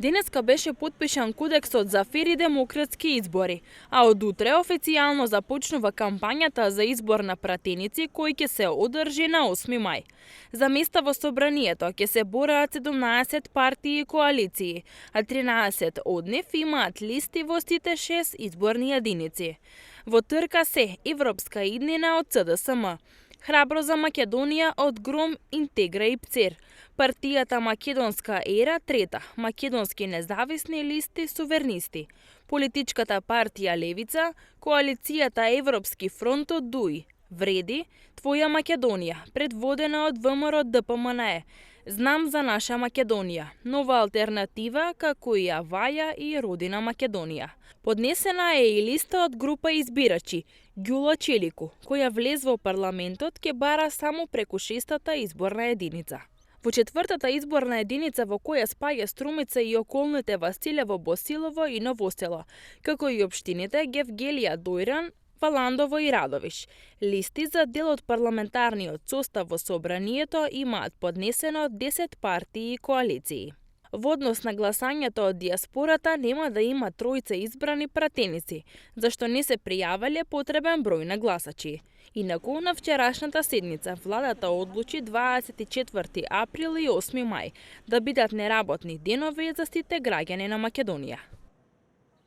Денеска беше подпишан кодексот за фер и демократски избори, а од утре официјално започнува кампањата за избор на пратеници кој ќе се одржи на 8 мај. За места во собранието ќе се бораат 17 партии и коалиции, а 13 од нив имаат листи во сите 6 изборни единици. Во трка се Европска иднина од ЦДСМ, Храбро за Македонија од Гром, Интегра и ПЦЕР, партијата Македонска ера трета, Македонски независни листи сувернисти, политичката партија Левица, коалицијата Европски фронт од ДУИ, Вреди, Твоја Македонија, предводена од ВМРО ДПМНЕ, Знам за наша Македонија, Нова алтернатива како и Аваја и Родина Македонија. Поднесена е и листа од група избирачи Ѓула Челику, која влез во парламентот ќе бара само преку 6-та изборна единица. Во 4-та изборна единица во која спаѓа Струмица и околните Василево, Босилово и Новосело, како и општините Гевгелија, Дојран, Валандово и Радовиш. Листи за дел од парламентарниот состав во собранието имаат поднесено 10 партии и коалиции. Во однос на гласањето од диаспората нема да има тројца избрани пратеници, зашто не се пријавиле потребен број на гласачи. Инаку, на вчерашната седница, владата одлучи 24 април и 8 мај да бидат неработни денови за сите граѓани на Македонија.